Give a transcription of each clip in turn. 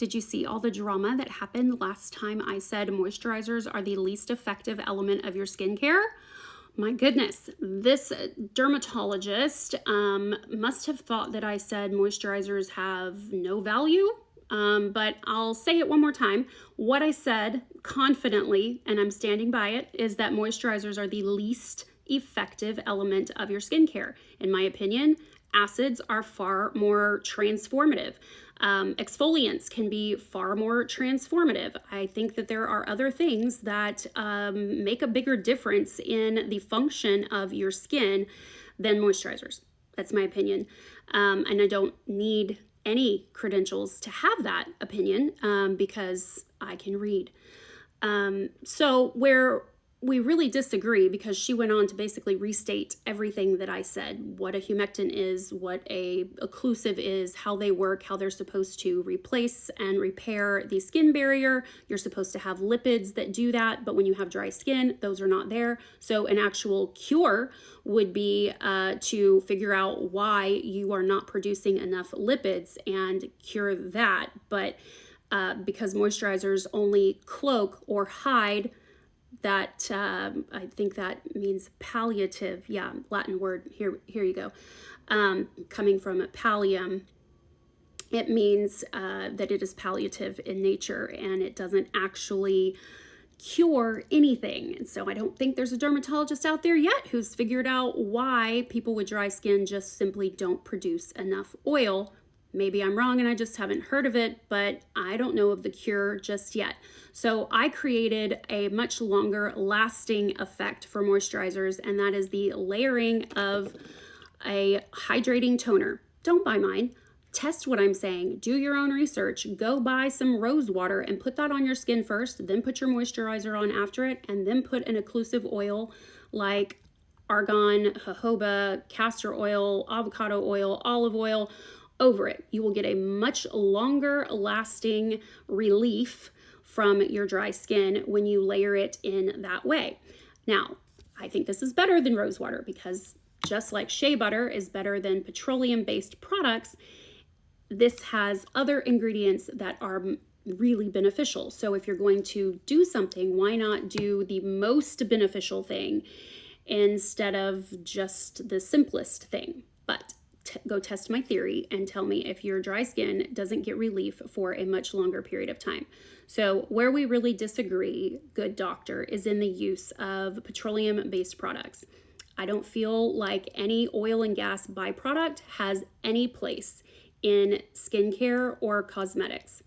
Did you see all the drama that happened last time I said moisturizers are the least effective element of your skincare? My goodness, this dermatologist must have thought that I said moisturizers have no value. But I'll say it one more time. What I said confidently, and I'm standing by it, is that moisturizers are the least effective element of your skincare. In my opinion, acids are far more transformative. Exfoliants can be far more transformative. I think that there are other things that make a bigger difference in the function of your skin than moisturizers. That's my opinion. And I don't need any credentials to have that opinion because I can read. So where we really disagree, because she went on to basically restate everything that I said, what a humectant is, what a occlusive is, how they work, how they're supposed to replace and repair the skin barrier. You're supposed to have lipids that do that, but when you have dry skin, those are not there. So an actual cure would be to figure out why you are not producing enough lipids and cure that. But because moisturizers only cloak or hide that, I think that means palliative. Yeah, Latin word. Here you go. Coming from pallium, it means that it is palliative in nature and it doesn't actually cure anything. And so I don't think there's a dermatologist out there yet who's figured out why people with dry skin just simply don't produce enough oil. Maybe I'm wrong and I just haven't heard of it, but I don't know of the cure just yet. So I created a much longer lasting effect for moisturizers, and that is the layering of a hydrating toner. Don't buy mine. Test what I'm saying. Do your own research. Go buy some rose water and put that on your skin first, then put your moisturizer on after it, and then put an occlusive oil like argan, jojoba, castor oil, avocado oil, olive oil over it. You will get a much longer lasting relief from your dry skin when you layer it in that way. Now, I think this is better than rose water because just like shea butter is better than petroleum-based products, this has other ingredients that are really beneficial. So if you're going to do something, why not do the most beneficial thing instead of just the simplest thing? But go test my theory and tell me if your dry skin doesn't get relief for a much longer period of time. So where we really disagree, good doctor, is in the use of petroleum-based products. I don't feel like any oil and gas byproduct has any place in skincare or cosmetics.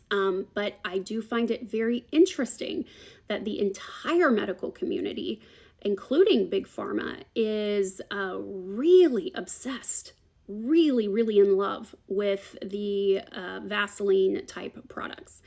But I do find it very interesting that the entire medical community, including Big Pharma, is really obsessed, really in love with the Vaseline type products.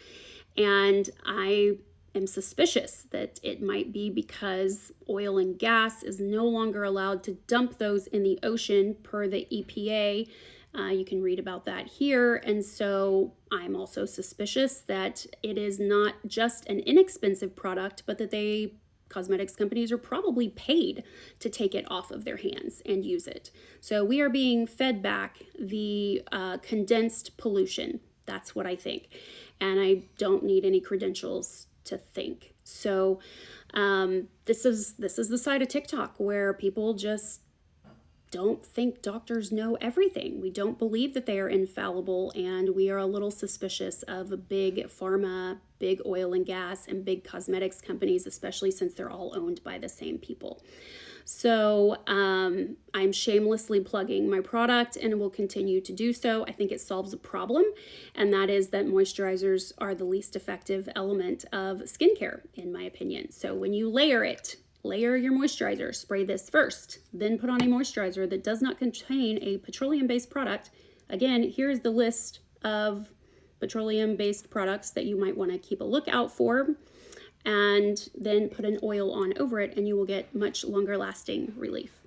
And I am suspicious that it might be because oil and gas is no longer allowed to dump those in the ocean per the EPA. You can read about that here. And so I'm also suspicious that it is not just an inexpensive product, but that cosmetics companies are probably paid to take it off of their hands and use it. So we are being fed back the condensed pollution. That's what I think. And I don't need any credentials to think. So this is the side of TikTok where people just don't think doctors know everything. We don't believe that they are infallible, and we are a little suspicious of big pharma, big oil and gas, and big cosmetics companies, especially since they're all owned by the same people. So I'm shamelessly plugging my product and will continue to do so. I think it solves a problem, and that is that moisturizers are the least effective element of skincare, in my opinion. So when you layer your moisturizer, spray this first, then put on a moisturizer that does not contain a petroleum-based product. Again, here's the list of petroleum-based products that you might want to keep a lookout for, and then put an oil on over it and you will get much longer lasting relief.